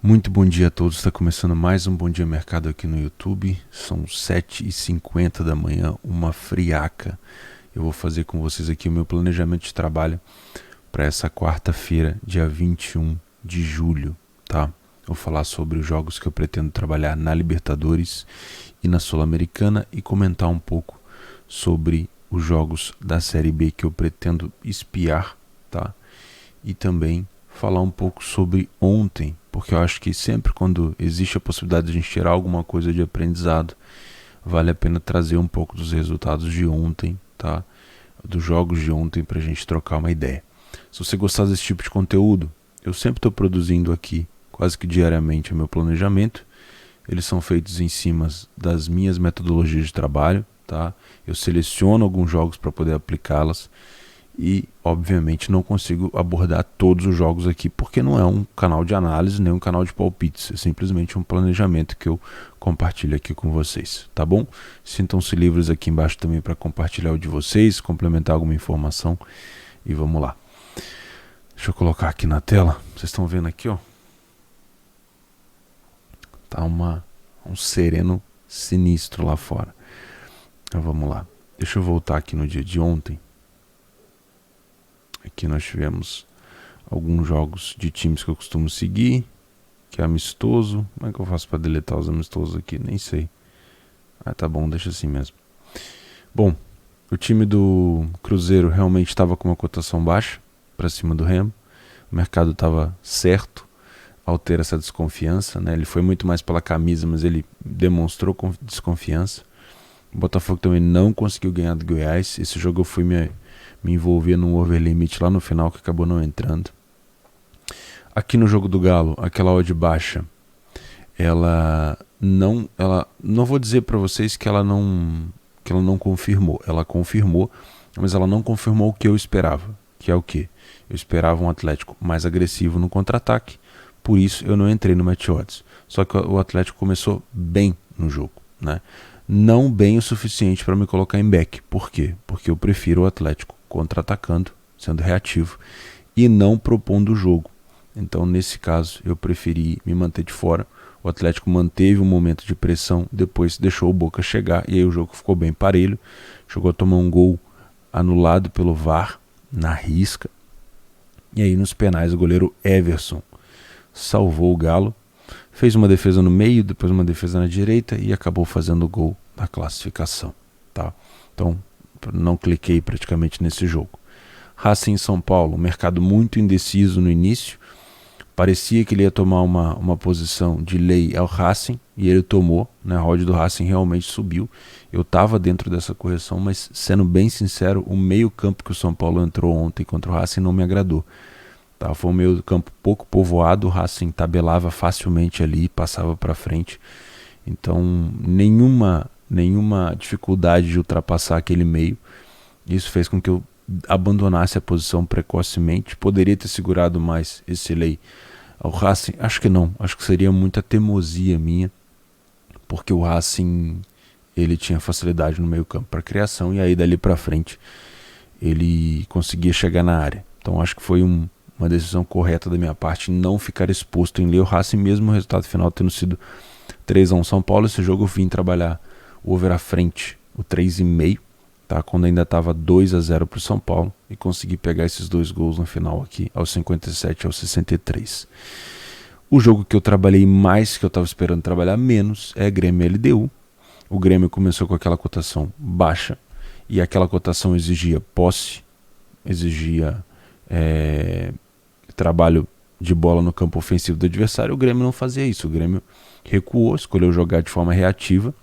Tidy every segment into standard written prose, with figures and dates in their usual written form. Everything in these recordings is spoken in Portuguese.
Muito bom dia a todos, está começando mais um Bom Dia Mercado aqui no YouTube. São 7h50 da manhã, uma friaca. Eu vou fazer com vocês aqui o meu planejamento de trabalho para essa quarta-feira, dia 21 de julho, tá? Vou falar sobre os jogos que eu pretendo trabalhar na Libertadores e na Sul-Americana e comentar um pouco sobre os jogos da Série B que eu pretendo espiar, tá? E também falar um pouco sobre ontem, porque eu acho que sempre quando existe a possibilidade de a gente tirar alguma coisa de aprendizado, vale a pena trazer um pouco dos resultados de ontem, tá? Dos jogos de ontem para a gente trocar uma ideia. Se você gostar desse tipo de conteúdo, eu sempre estou produzindo aqui, quase que diariamente, o meu planejamento. Eles são feitos em cima das minhas metodologias de trabalho, tá? Eu seleciono alguns jogos para poder aplicá-las. E, obviamente, não consigo abordar todos os jogos aqui, porque não é um canal de análise, nem um canal de palpites. É simplesmente um planejamento que eu compartilho aqui com vocês, tá bom? Sintam-se livres aqui embaixo também para compartilhar o de vocês, complementar alguma informação. E vamos lá. Deixa eu colocar aqui na tela. Vocês estão vendo aqui, ó. Tá um sereno sinistro lá fora. Então vamos lá. Deixa eu voltar aqui no dia de ontem. Aqui nós tivemos alguns jogos de times que eu costumo seguir, que é amistoso. Como é que eu faço para deletar os amistosos aqui? Nem sei. Ah, tá bom, deixa assim mesmo. Bom, o time do Cruzeiro realmente estava com uma cotação baixa para cima do Remo. O mercado estava certo ao ter essa desconfiança, né? Ele foi muito mais pela camisa, mas ele demonstrou desconfiança. O Botafogo também não conseguiu ganhar do Goiás. Esse jogo eu fui me envolver num over limit lá no final que acabou não entrando. Aqui no jogo do Galo, aquela odd baixa, ela não vou dizer para vocês que ela não confirmou. Ela confirmou, mas ela não confirmou o que eu esperava, que é o quê? Eu esperava um Atlético mais agressivo no contra-ataque, por isso eu não entrei no match odds. Só que o Atlético começou bem no jogo, né? Não bem o suficiente para me colocar em back. Por quê? Porque eu prefiro o Atlético contra-atacando, sendo reativo, e não propondo o jogo. Então, nesse caso, eu preferi me manter de fora. O Atlético manteve um momento de pressão, depois deixou o Boca chegar, e aí o jogo ficou bem parelho. Chegou a tomar um gol anulado pelo VAR, na risca. E aí, nos penais, o goleiro Everson salvou o Galo. Fez uma defesa no meio, depois uma defesa na direita e acabou fazendo o gol da classificação, tá? Então, não cliquei praticamente nesse jogo. Racing em São Paulo, um mercado muito indeciso no início. Parecia que ele ia tomar uma posição de lei ao Racing e ele tomou, né? A odd do Racing realmente subiu. Eu estava dentro dessa correção, mas sendo bem sincero, o meio campo que o São Paulo entrou ontem contra o Racing não me agradou. Foi um meio campo pouco povoado, o Racing tabelava facilmente ali, passava para frente. Então, nenhuma dificuldade de ultrapassar aquele meio. Isso fez com que eu abandonasse a posição precocemente. Poderia ter segurado mais esse lei ao Racing? Acho que não. Acho que seria muita teimosia minha, porque o Racing ele tinha facilidade no meio campo para criação e aí dali para frente ele conseguia chegar na área. Então, acho que foi uma decisão correta da minha parte não ficar exposto em ler o Racing, mesmo o resultado final tendo sido 3-1 São Paulo. Esse jogo eu vim trabalhar o over à frente, o 3,5, tá? Quando ainda estava 2-0 para o São Paulo, e consegui pegar esses dois gols no final aqui, aos 57 e aos 63. O jogo que eu trabalhei mais, que eu estava esperando trabalhar menos, é Grêmio LDU. O Grêmio começou com aquela cotação baixa, e aquela cotação exigia posse, exigia trabalho de bola no campo ofensivo do adversário. O Grêmio não fazia isso. O Grêmio recuou, escolheu jogar de forma reativa,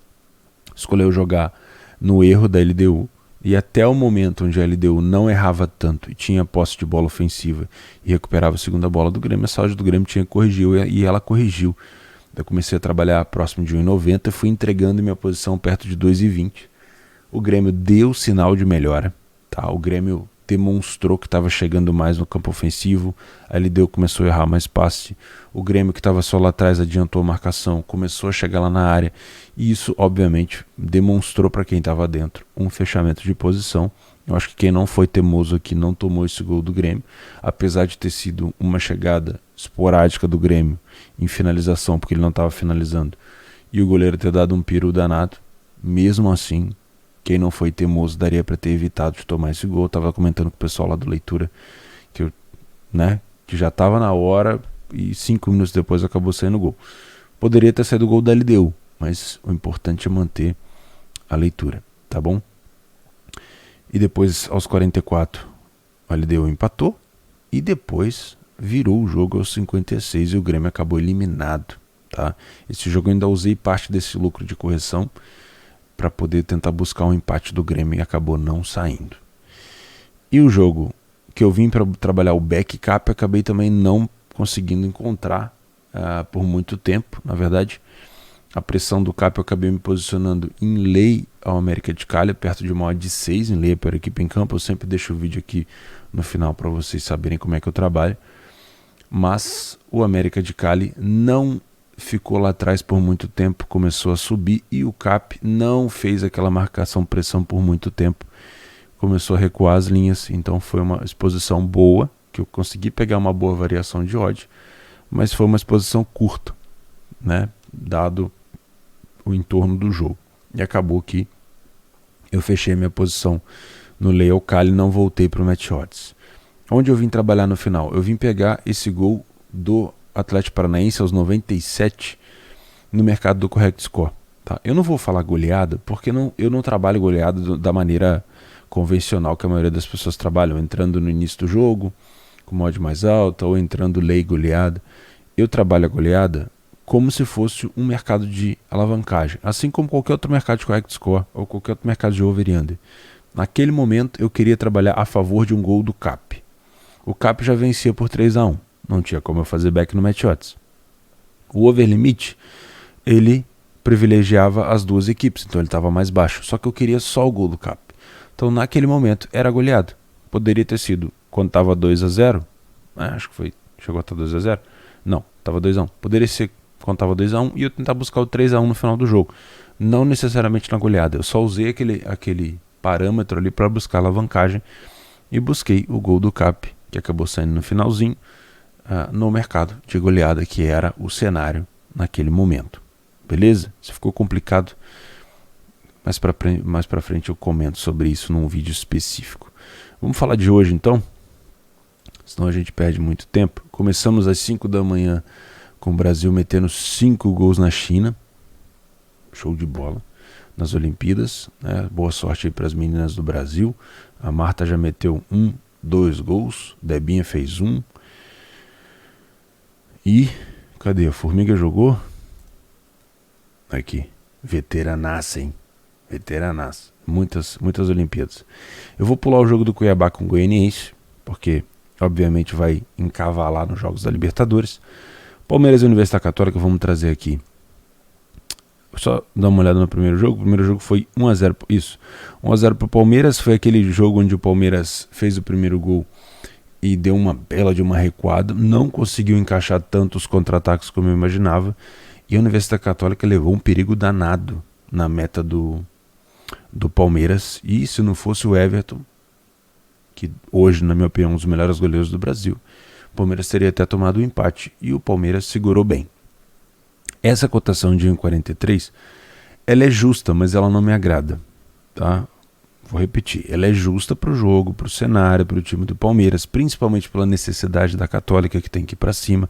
escolheu jogar no erro da LDU, e até o momento onde a LDU não errava tanto e tinha posse de bola ofensiva e recuperava a segunda bola do Grêmio, a saúde do Grêmio corrigiu, e ela corrigiu. Eu comecei a trabalhar próximo de 1,90 e fui entregando minha posição perto de 2,20. O Grêmio deu sinal de melhora, tá? O Grêmio demonstrou que estava chegando mais no campo ofensivo. A LDU começou a errar mais passe. O Grêmio, que estava só lá atrás, adiantou a marcação, começou a chegar lá na área. E isso, obviamente, demonstrou para quem estava dentro um fechamento de posição Eu acho que quem não foi teimoso aqui não tomou esse gol do Grêmio, apesar de ter sido uma chegada esporádica do Grêmio em finalização, porque ele não estava finalizando, e o goleiro ter dado um peru danado. Mesmo assim, quem não foi teimoso daria para ter evitado de tomar esse gol. Eu tava comentando com o pessoal lá do Leitura que já estava na hora e 5 minutos depois acabou saindo o gol. Poderia ter saído o gol da LDU, mas o importante é manter a leitura, tá bom? E depois, aos 44, a LDU empatou e depois virou o jogo aos 56 e o Grêmio acabou eliminado, tá? Esse jogo eu ainda usei parte desse lucro de correção para poder tentar buscar um empate do Grêmio e acabou não saindo. E o jogo que eu vim para trabalhar o back cap, acabei também não conseguindo encontrar por muito tempo. Na verdade, a pressão do cap eu acabei me posicionando em lei ao América de Cali, perto de uma odd de 6 em lei para a equipe em campo. Eu sempre deixo o vídeo aqui no final para vocês saberem como é que eu trabalho. Mas o América de Cali não ficou lá atrás por muito tempo, começou a subir e o cap não fez aquela marcação pressão por muito tempo. Começou a recuar as linhas, então foi uma exposição boa, que eu consegui pegar uma boa variação de odd, mas foi uma exposição curta, né, dado o entorno do jogo. E acabou que eu fechei minha posição no lay ao Cali e não voltei para o match odds. Onde eu vim trabalhar no final? Eu vim pegar esse gol do Atlético Paranaense aos 97 no mercado do Correct Score. Tá? Eu não vou falar goleada, porque eu não trabalho goleada da maneira convencional que a maioria das pessoas trabalham, entrando no início do jogo com mod mais alta ou entrando lei goleada. Eu trabalho a goleada como se fosse um mercado de alavancagem, assim como qualquer outro mercado de correct score ou qualquer outro mercado de over e under. Naquele momento eu queria trabalhar a favor de um gol do cap. O cap já vencia por 3-1, não tinha como eu fazer back no match odds. O over limit, ele privilegiava as duas equipes, então ele estava mais baixo, só que eu queria só o gol do cap. Então, naquele momento, era goleado. Poderia ter sido quando estava 2-0. Acho que foi. Chegou a estar 2-0? Não, estava 2-1. Poderia ser quando estava 2-1 e eu tentar buscar o 3-1 no final do jogo. Não necessariamente na goleada. Eu só usei aquele parâmetro ali para buscar a alavancagem e busquei o gol do cap, que acabou saindo no finalzinho, no mercado de goleada, que era o cenário naquele momento. Beleza? Se ficou complicado, mais pra frente eu comento sobre isso num vídeo específico. Vamos falar de hoje então, senão a gente perde muito tempo. Começamos às 5 da manhã com o Brasil metendo 5 gols na China. Show de bola. Nas Olimpíadas, né? Boa sorte aí para as meninas do Brasil. A Marta já meteu 2 gols, Debinha fez 1. E cadê? A Formiga jogou? Aqui, veteranaça, hein? Veteranas, muitas Olimpíadas. Eu vou pular o jogo do Cuiabá com o Goianiense, porque obviamente vai encavalar nos jogos da Libertadores. Palmeiras e Universidade Católica, vamos trazer aqui. Só dar uma olhada no primeiro jogo. O primeiro jogo foi 1-0, isso, 1-0 para o Palmeiras. Foi aquele jogo onde o Palmeiras fez o primeiro gol e deu uma bela de uma recuada. Não conseguiu encaixar tantos contra-ataques como eu imaginava. E a Universidade Católica levou um perigo danado na meta do Palmeiras, e se não fosse o Everton, que hoje, na minha opinião, é um dos melhores goleiros do Brasil, o Palmeiras teria até tomado o empate, e o Palmeiras segurou bem. Essa cotação de 1,43, ela é justa, mas ela não me agrada, tá? Vou repetir, ela é justa para o jogo, para o cenário, para o time do Palmeiras, principalmente pela necessidade da Católica, que tem que ir para cima.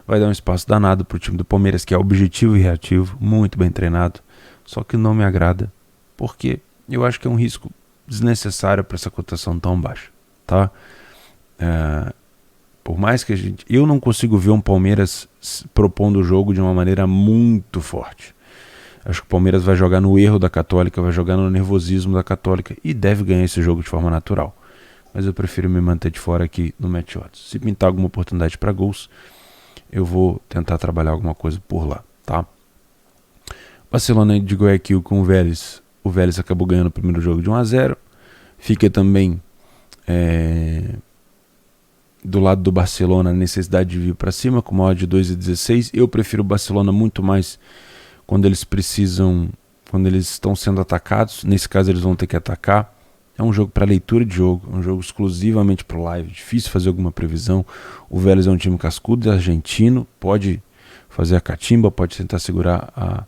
Vai dar um espaço danado para o time do Palmeiras, que é objetivo e reativo, muito bem treinado, só que não me agrada, porque eu acho que é um risco desnecessário para essa cotação tão baixa, tá? Por mais que eu não consigo ver um Palmeiras propondo o jogo de uma maneira muito forte. Acho que o Palmeiras vai jogar no erro da Católica, vai jogar no nervosismo da Católica e deve ganhar esse jogo de forma natural. Mas eu prefiro me manter de fora aqui no match odds. Se pintar alguma oportunidade para gols, eu vou tentar trabalhar alguma coisa por lá, tá? Barcelona de Guayaquil com o Vélez. O Vélez acabou ganhando o primeiro jogo de 1-0. Fica também do lado do Barcelona a necessidade de vir para cima com uma odd de 2,16. Eu prefiro o Barcelona muito mais quando eles precisam, quando eles estão sendo atacados. Nesse caso eles vão ter que atacar. É um jogo para leitura de jogo, é um jogo exclusivamente para live, difícil fazer alguma previsão. O Vélez é um time cascudo, argentino, pode fazer a catimba, pode tentar segurar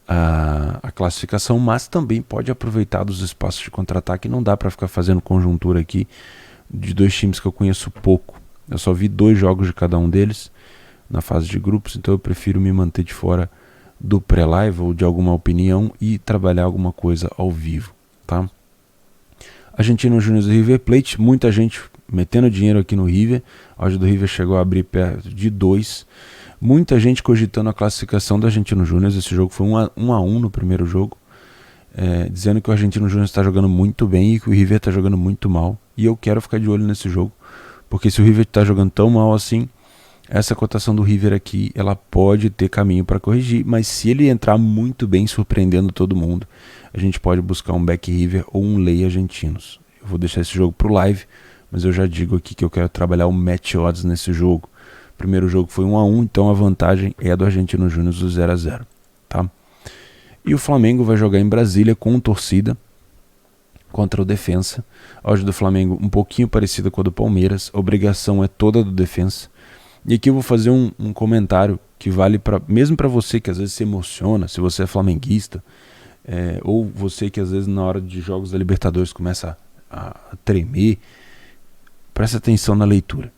a classificação, mas também pode aproveitar dos espaços de contra-ataque. Não dá para ficar fazendo conjuntura aqui de dois times que eu conheço pouco. Eu só vi 2 jogos de cada um deles na fase de grupos, então eu prefiro me manter de fora do pré-live ou de alguma opinião e trabalhar alguma coisa ao vivo, tá? Argentino Júnior e River Plate, muita gente metendo dinheiro aqui no River. A odd do River chegou a abrir perto de 2. Muita gente cogitando a classificação do Argentino Júnior. Esse jogo foi 1-1 no primeiro jogo, dizendo que o Argentino Júnior está jogando muito bem e que o River está jogando muito mal. E eu quero ficar de olho nesse jogo, porque se o River está jogando tão mal assim, essa cotação do River aqui, ela pode ter caminho para corrigir, mas se ele entrar muito bem, surpreendendo todo mundo, a gente pode buscar um back River ou um lay argentinos. Eu vou deixar esse jogo pro live, mas eu já digo aqui que eu quero trabalhar o match odds nesse jogo. O primeiro jogo foi 1-1, então a vantagem é a do Argentino Júnior do 0-0, tá? E o Flamengo vai jogar em Brasília com torcida contra o Defensa. A odd do Flamengo um pouquinho parecida com a do Palmeiras, a obrigação é toda do Defensa. E aqui eu vou fazer um comentário que vale mesmo para você que às vezes se emociona, se você é flamenguista, ou você que às vezes na hora de jogos da Libertadores começa a tremer. Presta atenção na leitura.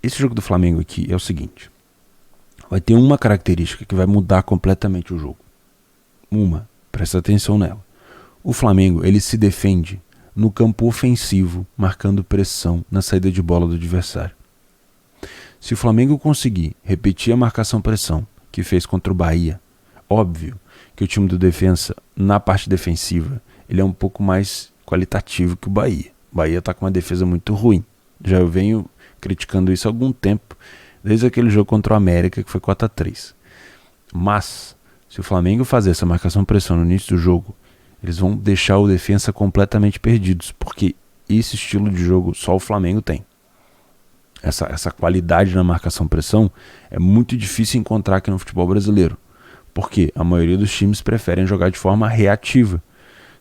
Esse jogo do Flamengo aqui é o seguinte: vai ter uma característica que vai mudar completamente o jogo. Presta atenção nela. O Flamengo, ele se defende no campo ofensivo, marcando pressão na saída de bola do adversário. Se o Flamengo conseguir repetir a marcação-pressão que fez contra o Bahia, óbvio que o time do Defensa, na parte defensiva, ele é um pouco mais qualitativo que o Bahia. O Bahia está com uma defesa muito ruim. Já eu venho criticando isso há algum tempo, desde aquele jogo contra o América, que foi 4-3. Mas, se o Flamengo fazer essa marcação-pressão no início do jogo, eles vão deixar o Defensa completamente perdidos, porque esse estilo de jogo só o Flamengo tem. Essa qualidade na marcação-pressão é muito difícil encontrar aqui no futebol brasileiro, porque a maioria dos times preferem jogar de forma reativa.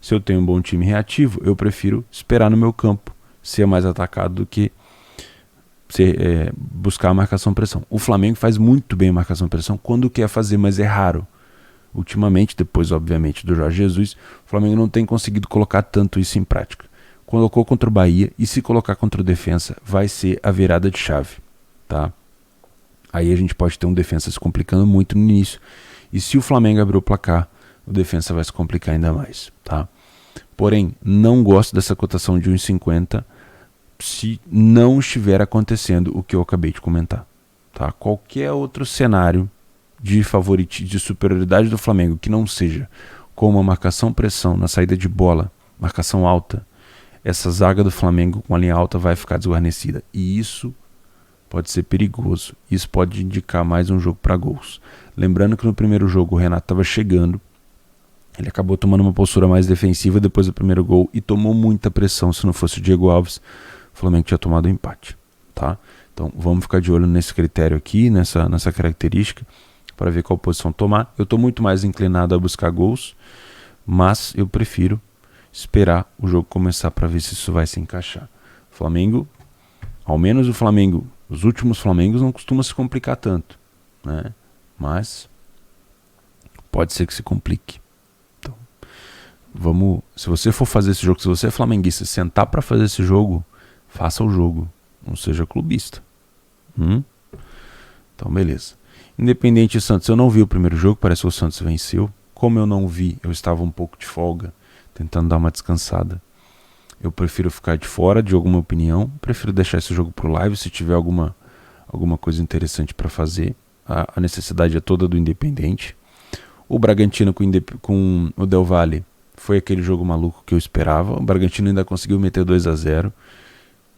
Se eu tenho um bom time reativo, eu prefiro esperar no meu campo, ser mais atacado do que buscar a marcação-pressão. O Flamengo faz muito bem a marcação-pressão quando quer fazer, mas é raro. Ultimamente, depois obviamente do Jorge Jesus, o Flamengo não tem conseguido colocar tanto isso em prática. Colocou contra o Bahia, e se colocar contra o Defensa, vai ser a virada de chave, tá? Aí a gente pode ter um Defensa se complicando muito no início, e se o Flamengo abrir o placar, o Defensa vai se complicar ainda mais, tá? Porém, não gosto dessa cotação de 1,50 se não estiver acontecendo o que eu acabei de comentar, tá? Qualquer outro cenário de de superioridade do Flamengo que não seja com uma marcação-pressão na saída de bola, marcação alta, essa zaga do Flamengo com a linha alta vai ficar desguarnecida. E isso pode ser perigoso. Isso pode indicar mais um jogo para gols. Lembrando que no primeiro jogo o Renato estava chegando. Ele acabou tomando uma postura mais defensiva depois do primeiro gol e tomou muita pressão. Se não fosse o Diego Alves, o Flamengo tinha tomado o empate, tá? Então vamos ficar de olho nesse critério aqui, nessa característica, para ver qual posição tomar. Eu estou muito mais inclinado a buscar gols, mas eu prefiro esperar o jogo começar para ver se isso vai se encaixar. Flamengo, ao menos o Flamengo, os últimos Flamengos não costumam se complicar tanto, né? Mas pode ser que se complique. Então, se você for fazer esse jogo, se você é flamenguista, sentar para fazer esse jogo, faça o jogo, não seja clubista. Então, beleza. Independente de Santos, eu não vi o primeiro jogo, parece que o Santos venceu. Como eu não vi, eu estava um pouco de folga, tentando dar uma descansada. Eu prefiro ficar de fora de alguma opinião, prefiro deixar esse jogo pro live se tiver alguma coisa interessante para fazer. A necessidade é toda do Independente. O Bragantino com o Del Valle foi aquele jogo maluco que eu esperava. O Bragantino ainda conseguiu meter 2-0.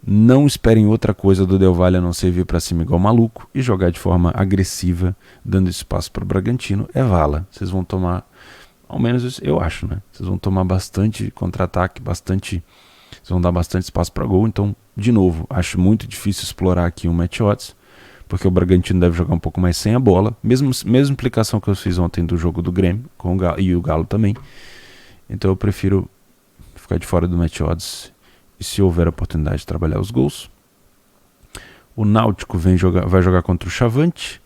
Não esperem outra coisa do Del Valle a não ser vir para cima igual maluco e jogar de forma agressiva, dando espaço para o Bragantino. É vala. Vocês vão tomar, ao menos isso eu acho, né? Vocês vão tomar bastante contra-ataque, vocês vão dar bastante espaço para gol. Então, de novo, acho muito difícil explorar aqui um match odds, porque o Bragantino deve jogar um pouco mais sem a bola. Mesma implicação que eu fiz ontem do jogo do Grêmio com o Galo, e o Galo também. Então eu prefiro ficar de fora do match odds e se houver oportunidade de trabalhar os gols. O Náutico vai jogar contra o Chavante.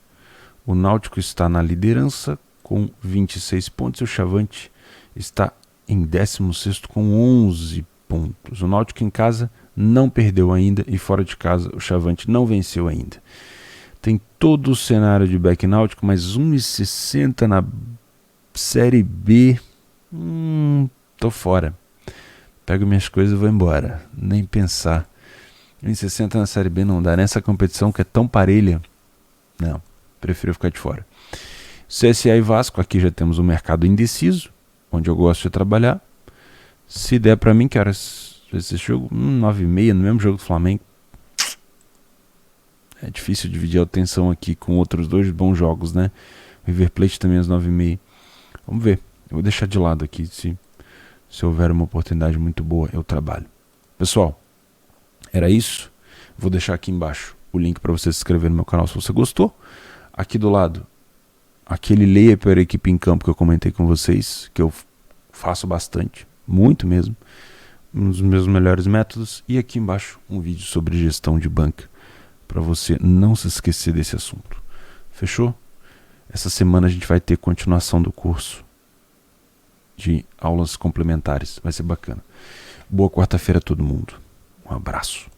O Náutico está na liderança com 26 pontos e o Chavante está em 16º com 11 pontos. O Náutico em casa não perdeu ainda e fora de casa o Chavante não venceu ainda. Tem todo o cenário de back náutico, mas 1,60 na Série B, tô fora. Pego minhas coisas e vou embora. Nem pensar. 1,60 na Série B não dá. Nessa competição que é tão parelha, não, prefiro ficar de fora. CSA e Vasco, aqui já temos um mercado indeciso, onde eu gosto de trabalhar. Se der pra mim, que horas esse jogo? 9h30, no mesmo jogo do Flamengo. É difícil dividir a atenção aqui com outros dois bons jogos, né? River Plate também às 9h30. Vamos ver. Eu vou deixar de lado aqui. Se houver uma oportunidade muito boa, eu trabalho. Pessoal, era isso. Vou deixar aqui embaixo o link para você se inscrever no meu canal se você gostou. Aqui do lado, aquele Leia para a Equipe em Campo que eu comentei com vocês, que eu faço bastante, muito mesmo. Um dos meus melhores métodos. E aqui embaixo um vídeo sobre gestão de banca, para você não se esquecer desse assunto. Fechou? Essa semana a gente vai ter continuação do curso de aulas complementares. Vai ser bacana. Boa quarta-feira a todo mundo. Um abraço.